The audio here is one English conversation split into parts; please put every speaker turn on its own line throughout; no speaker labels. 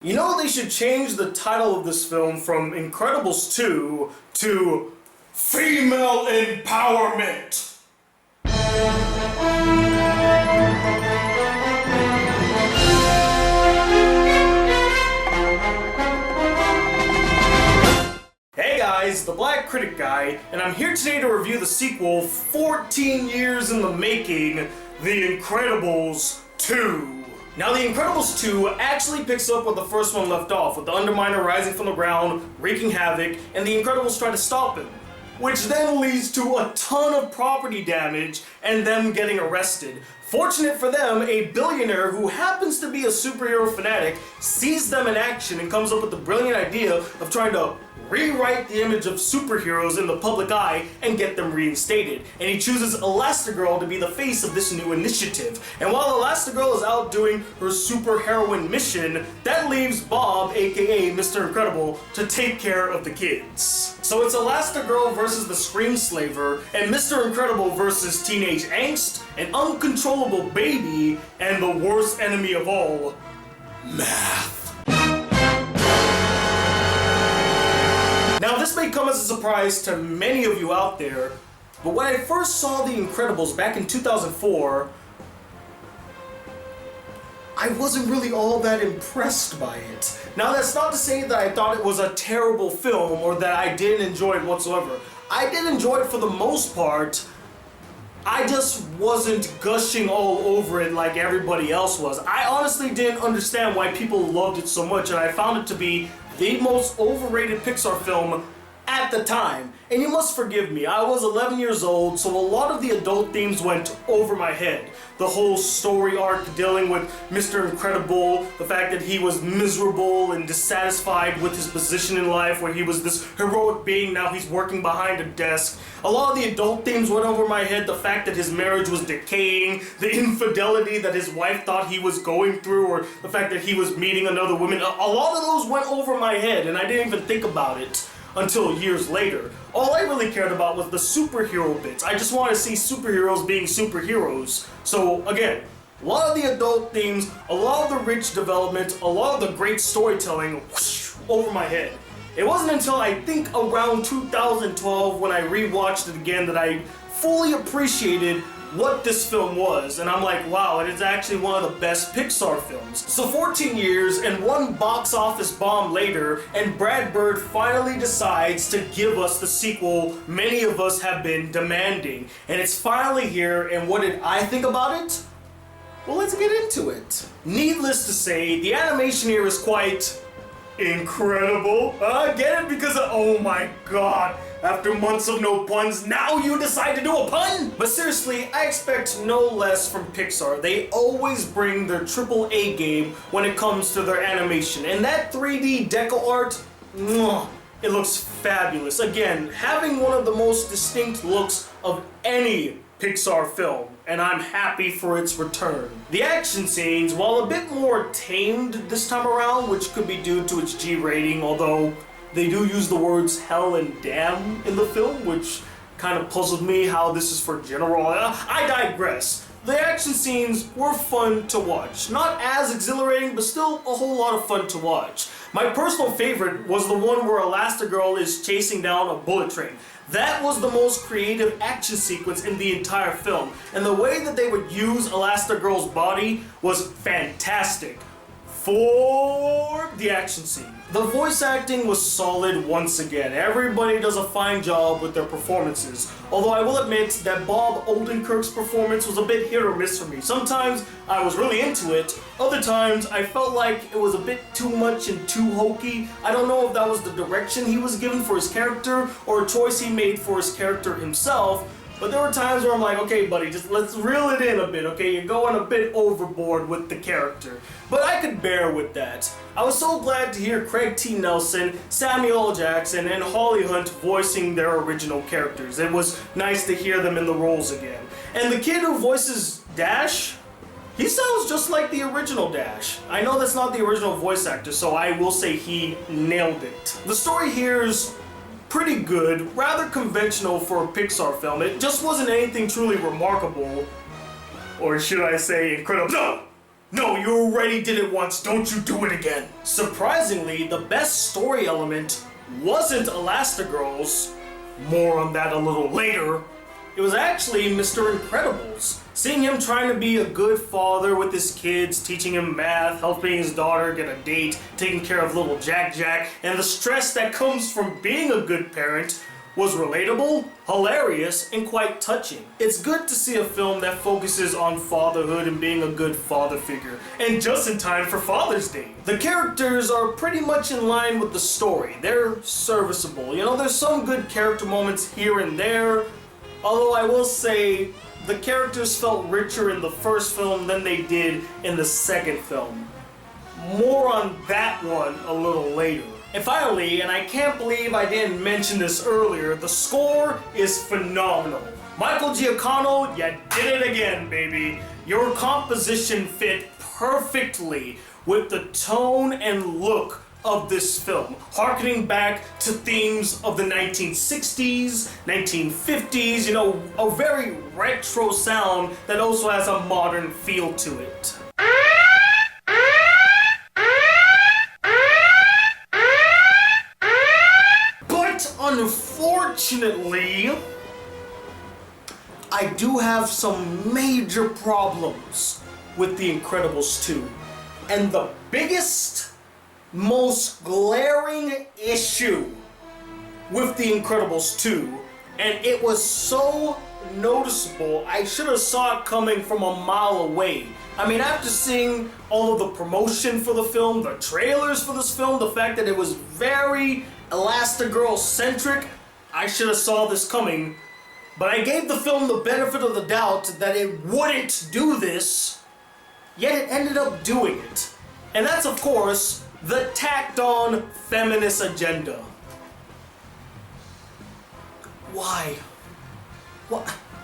You know, they should change the title of this film from Incredibles 2 to Female Empowerment. Hey guys, the Black Critic Guy, and I'm here today to review the sequel, 14 years in the making, The Incredibles 2. Now, The Incredibles 2 actually picks up where the first one left off, with the Underminer rising from the ground, wreaking havoc, and the Incredibles try to stop him. Which then leads to a ton of property damage and them getting arrested. Fortunate for them, a billionaire who happens to be a superhero fanatic sees them in action and comes up with the brilliant idea of trying to rewrite the image of superheroes in the public eye and get them reinstated. And he chooses Elastigirl to be the face of this new initiative. And while Elastigirl is out doing her superheroine mission, that leaves Bob, aka Mr. Incredible, to take care of the kids. So it's Elastigirl versus the Screenslaver, and Mr. Incredible versus teenage angst, an uncontrollable baby, and the worst enemy of all, math. Now, this may come as a surprise to many of you out there, but when I first saw The Incredibles back in 2004, I wasn't really all that impressed by it. Now, that's not to say that I thought it was a terrible film or that I didn't enjoy it whatsoever. I did enjoy it for the most part. I just wasn't gushing all over it like everybody else was. I honestly didn't understand why people loved it so much, and I found it to be the most overrated Pixar film at the time. And you must forgive me, I was 11 years old, so a lot of the adult themes went over my head. The whole story arc dealing with Mr. Incredible, the fact that he was miserable and dissatisfied with his position in life, where he was this heroic being, now he's working behind a desk. A lot of the adult themes went over my head, the fact that his marriage was decaying, the infidelity that his wife thought he was going through, or the fact that he was meeting another woman. A lot of those went over my head, and I didn't even think about it until years later. All I really cared about was the superhero bits. I just wanted to see superheroes being superheroes. So again, a lot of the adult themes, a lot of the rich development, a lot of the great storytelling, whoosh, over my head. It wasn't until I think around 2012 when I rewatched it again that I fully appreciated what this film was, and I'm like, wow, it is actually one of the best Pixar films. So 14 years and one box office bomb later, and Brad Bird finally decides to give us the sequel many of us have been demanding. And it's finally here, and what did I think about it? Well, let's get into it. Needless to say, the animation here is quite incredible. Get it? Because of, oh my god, after months of no puns, now you decide to do a pun? But seriously, I expect no less from Pixar. They always bring their AAA game when it comes to their animation. And that 3D deco art, it looks fabulous. Again, having one of the most distinct looks of any Pixar film, and I'm happy for its return. The action scenes, while a bit more tamed this time around, which could be due to its G rating, although they do use the words hell and damn in the film, which kind of puzzled me how this is for general. I digress. The action scenes were fun to watch. Not as exhilarating, but still a whole lot of fun to watch. My personal favorite was the one where Elastigirl is chasing down a bullet train. That was the most creative action sequence in the entire film, and the way that they would use Elastigirl's body was fantastic for the action scene. The voice acting was solid once again. Everybody does a fine job with their performances. Although I will admit that Bob Odenkirk's performance was a bit hit or miss for me. Sometimes I was really into it. Other times I felt like it was a bit too much and too hokey. I don't know if that was the direction he was given for his character or a choice he made for his character himself. But there were times where I'm like, okay buddy, just let's reel it in a bit, okay? You're going a bit overboard with the character. But I could bear with that. I was so glad to hear Craig T. Nelson, Samuel L. Jackson, and Holly Hunt voicing their original characters. It was nice to hear them in the roles again. And the kid who voices Dash, he sounds just like the original Dash. I know that's not the original voice actor, so I will say he nailed it. The story here is pretty good, rather conventional for a Pixar film. It just wasn't anything truly remarkable, or should I say incredible. No! No, you already did it once, don't you do it again. Surprisingly, the best story element wasn't Elastigirl's, more on that a little later. It was actually Mr. Incredible's. Seeing him trying to be a good father with his kids, teaching him math, helping his daughter get a date, taking care of little Jack, and the stress that comes from being a good parent was relatable, hilarious, and quite touching. It's good to see a film that focuses on fatherhood and being a good father figure, and just in time for Father's Day. The characters are pretty much in line with the story. They're serviceable. You know, there's some good character moments here and there, although I will say the characters felt richer in the first film than they did in the second film. More on that one a little later. And finally, and I can't believe I didn't mention this earlier, the score is phenomenal. Michael Giacchino, you did it again, baby. Your composition fit perfectly with the tone and look of this film, harkening back to themes of the 1960s, 1950s, you know, a very retro sound that also has a modern feel to it. Unfortunately, I do have some major problems with The Incredibles 2. And the biggest, most glaring issue with The Incredibles 2, and it was so noticeable, I should have saw it coming from a mile away. I mean, after seeing all of the promotion for the film, the trailers for this film, the fact that it was very Elastigirl centric, I should have saw this coming, but I gave the film the benefit of the doubt that it wouldn't do this, yet it ended up doing it. And that's, of course, the tacked on feminist agenda. Why?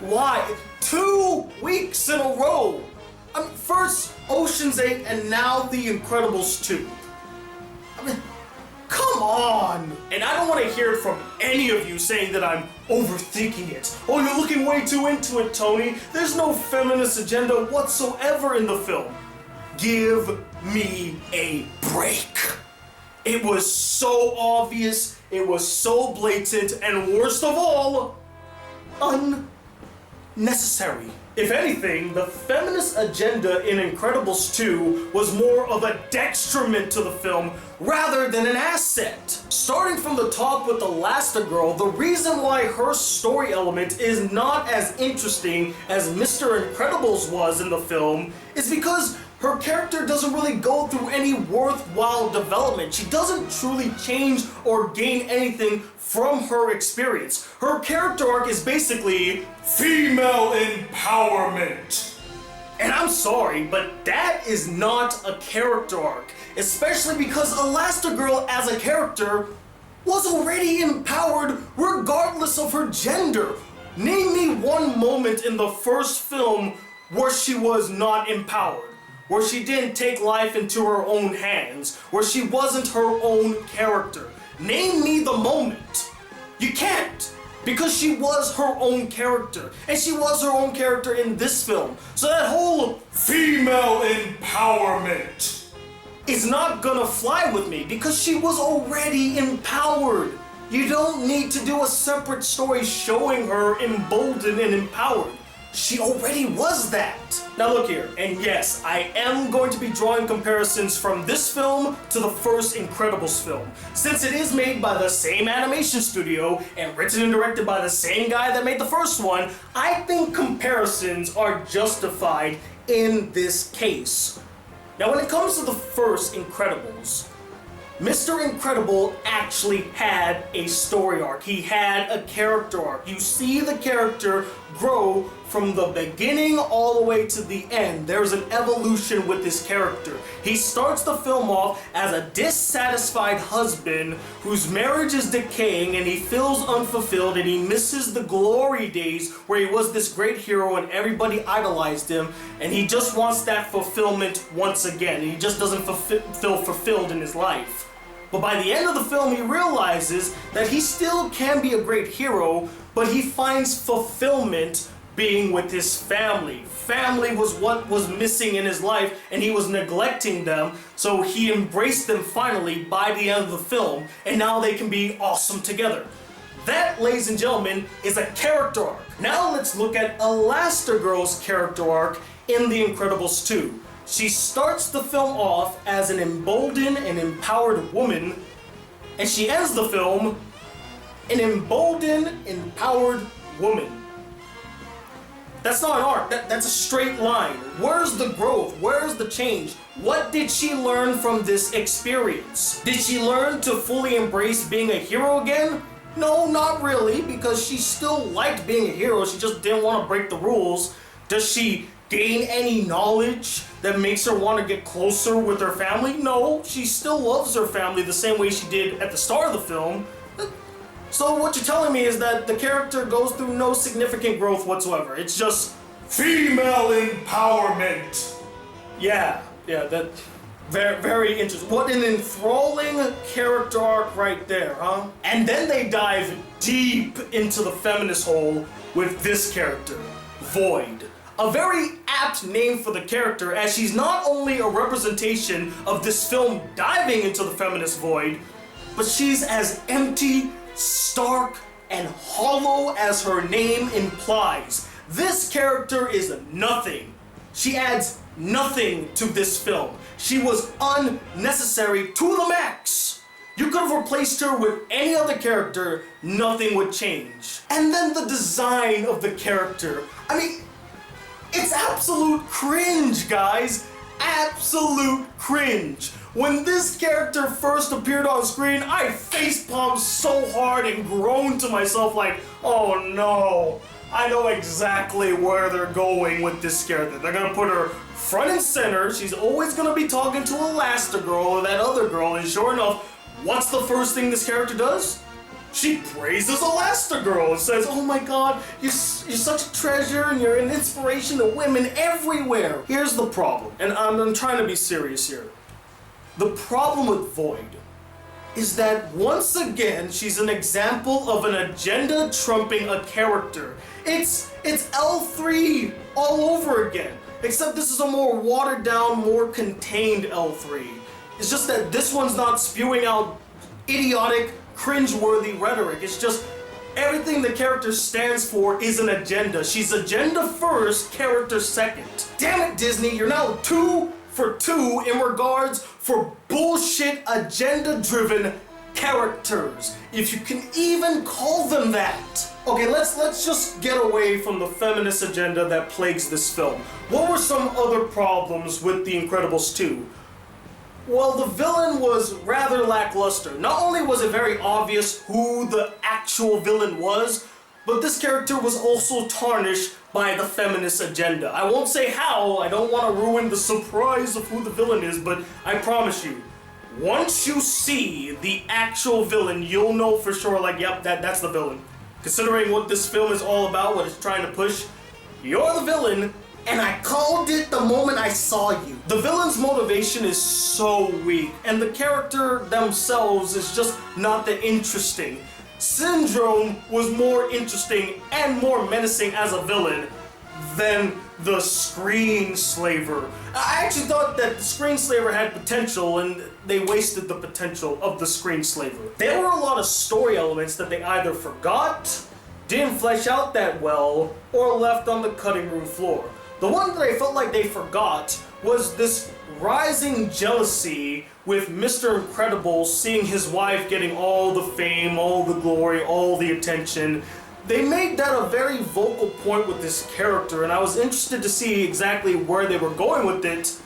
Why? 2 weeks in a row! I mean, first Ocean's 8 and now The Incredibles 2. I mean, come on! And I don't want to hear it from any of you saying that I'm overthinking it. Oh, you're looking way too into it, Tony. There's no feminist agenda whatsoever in the film. Give me a break. It was so obvious, it was so blatant, and worst of all, unnecessary. If anything, the feminist agenda in Incredibles 2 was more of a detriment to the film rather than an asset. Starting from the top with Elastigirl, the reason why her story element is not as interesting as Mr. Incredibles was in the film is because her character doesn't really go through any worthwhile development. She doesn't truly change or gain anything from her experience. Her character arc is basically female empowerment. And I'm sorry, but that is not a character arc, especially because Elastigirl as a character was already empowered regardless of her gender. Name me one moment in the first film where she was not empowered, where she didn't take life into her own hands, where she wasn't her own character. Name me the moment. You can't, because she was her own character, and she was her own character in this film. So that whole female empowerment is not gonna fly with me, because she was already empowered. You don't need to do a separate story showing her emboldened and empowered. She already was that. Now look here, and yes, I am going to be drawing comparisons from this film to the first Incredibles film. Since it is made by the same animation studio and written and directed by the same guy that made the first one, I think comparisons are justified in this case. Now when it comes to the first Incredibles, Mr. Incredible actually had a story arc. He had a character arc. You see the character grow from the beginning all the way to the end. There's an evolution with this character. He starts the film off as a dissatisfied husband whose marriage is decaying and he feels unfulfilled and he misses the glory days where he was this great hero and everybody idolized him, and he just wants that fulfillment once again. He just doesn't feel fulfilled in his life. But by the end of the film, he realizes that he still can be a great hero, but he finds fulfillment being with his family. Family was what was missing in his life, and he was neglecting them, so he embraced them finally by the end of the film, and now they can be awesome together. That, ladies and gentlemen, is a character arc. Now let's look at Elastigirl's character arc in The Incredibles 2. She starts the film off as an emboldened and empowered woman, and she ends the film an emboldened, empowered woman. That's not an arc, that's a straight line. Where's the growth? Where's the change? What did she learn from this experience? Did she learn to fully embrace being a hero again? No, not really, because she still liked being a hero, she just didn't want to break the rules. Does she gain any knowledge that makes her want to get closer with her family? No, she still loves her family the same way she did at the start of the film. So what you're telling me is that the character goes through no significant growth whatsoever. It's just female empowerment. Yeah, that very, very interesting. What an enthralling character arc right there, huh? And then they dive deep into the feminist hole with this character, Void. A very apt name for the character, as she's not only a representation of this film diving into the feminist void, but she's as empty, stark, and hollow as her name implies. This character is nothing. She adds nothing to this film. She was unnecessary to the max. You could have replaced her with any other character, nothing would change. And then the design of the character. I mean, it's absolute cringe, guys. Absolute cringe. When this character first appeared on screen, I facepalmed so hard and groaned to myself like, oh no, I know exactly where they're going with this character. They're gonna put her front and center. She's always gonna be talking to Elastigirl or that other girl, and sure enough, what's the first thing this character does? She praises Elastigirl and says, oh my god, you're such a treasure and you're an inspiration to women everywhere. Here's the problem, and I'm trying to be serious here. The problem with Void is that once again, she's an example of an agenda trumping a character. It's L3 all over again, except this is a more watered down, more contained L3. It's just that this one's not spewing out idiotic, cringeworthy rhetoric. It's just everything the character stands for is an agenda. She's agenda first, character second. Damn it, Disney, you're now 2 for 2 in regards for bullshit agenda-driven characters, if you can even call them that. Okay, let's just get away from the feminist agenda that plagues this film. What were some other problems with The Incredibles 2? Well, the villain was rather lackluster. Not only was it very obvious who the actual villain was, but this character was also tarnished by the feminist agenda. I won't say how, I don't want to ruin the surprise of who the villain is, but I promise you, once you see the actual villain, you'll know for sure, like, yep, that's the villain. Considering what this film is all about, what it's trying to push, you're the villain, and I called it the moment I saw you. The villain's motivation is so weak, and the character themselves is just not that interesting. Syndrome was more interesting and more menacing as a villain than the Screenslaver. I actually thought that the Screenslaver had potential, and they wasted the potential of the Screenslaver. There were a lot of story elements that they either forgot, didn't flesh out that well, or left on the cutting room floor. The one that I felt like they forgot was this rising jealousy with Mr. Incredible seeing his wife getting all the fame, all the glory, all the attention. They made that a very vocal point with this character, and I was interested to see exactly where they were going with it.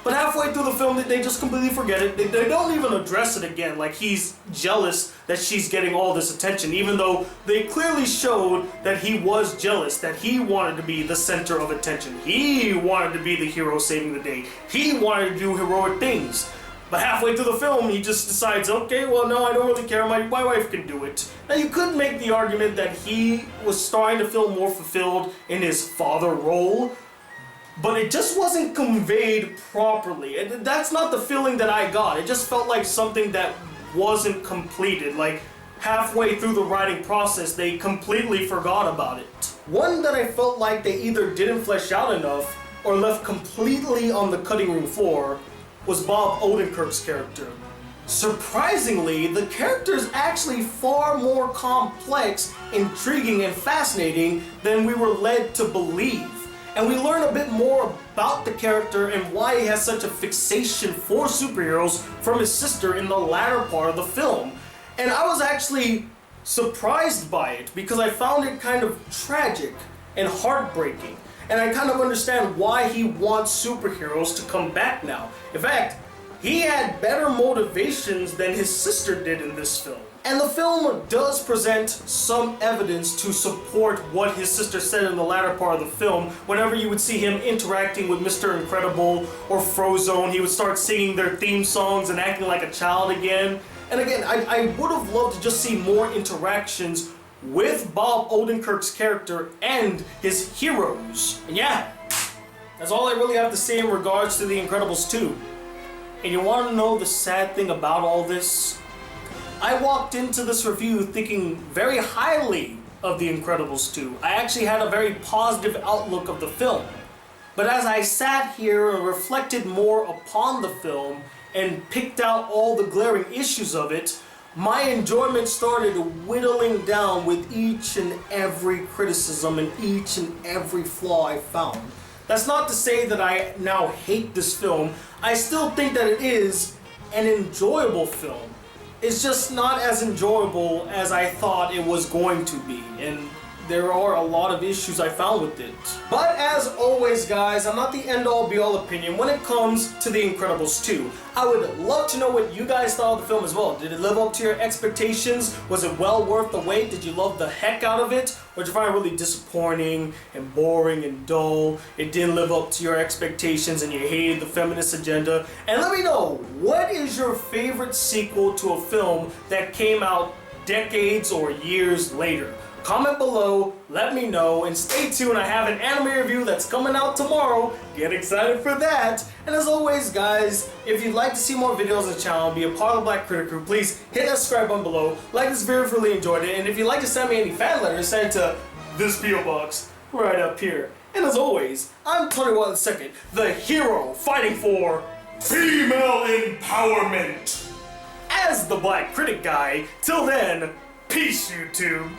But halfway through the film, they just completely forget it. They don't even address it again, like he's jealous that she's getting all this attention, even though they clearly showed that he was jealous, that he wanted to be the center of attention. He wanted to be the hero saving the day. He wanted to do heroic things. But halfway through the film, he just decides, okay, well, no, I don't really care. My wife can do it. Now, you could make the argument that he was starting to feel more fulfilled in his father role, but it just wasn't conveyed properly. And that's not the feeling that I got. It just felt like something that wasn't completed. Like, halfway through the writing process, they completely forgot about it. One that I felt like they either didn't flesh out enough or left completely on the cutting room floor was Bob Odenkirk's character. Surprisingly, the character is actually far more complex, intriguing, and fascinating than we were led to believe. And we learn a bit more about the character and why he has such a fixation for superheroes from his sister in the latter part of the film. And I was actually surprised by it because I found it kind of tragic and heartbreaking. And I kind of understand why he wants superheroes to come back now. In fact, he had better motivations than his sister did in this film. And the film does present some evidence to support what his sister said in the latter part of the film. Whenever you would see him interacting with Mr. Incredible or Frozone, he would start singing their theme songs and acting like a child again. And again, I would have loved to just see more interactions with Bob Odenkirk's character and his heroes. And yeah, that's all I really have to say in regards to The Incredibles 2. And you want to know the sad thing about all this? I walked into this review thinking very highly of The Incredibles 2. I actually had a very positive outlook of the film. But as I sat here and reflected more upon the film and picked out all the glaring issues of it, my enjoyment started whittling down with each and every criticism and each and every flaw I found. That's not to say that I now hate this film. I still think that it is an enjoyable film. It's just not as enjoyable as I thought it was going to be, and there are a lot of issues I found with it. But as always, guys, I'm not the end-all be-all opinion when it comes to The Incredibles 2. I would love to know what you guys thought of the film as well. Did it live up to your expectations? Was it well worth the wait? Did you love the heck out of it? Or did you find it really disappointing and boring and dull? It didn't live up to your expectations and you hated the feminist agenda? And let me know, what is your favorite sequel to a film that came out decades or years later? Comment below, let me know, and stay tuned. I have an anime review that's coming out tomorrow. Get excited for that. And as always, guys, if you'd like to see more videos on the channel, be a part of the Black Critic Crew, please hit that subscribe button below. Like this video if you really enjoyed it. And if you'd like to send me any fan letters, send it to this P.O. Box right up here. And as always, I'm Tony Watt II, the hero fighting for female empowerment as the Black Critic Guy. Till then, peace, YouTube.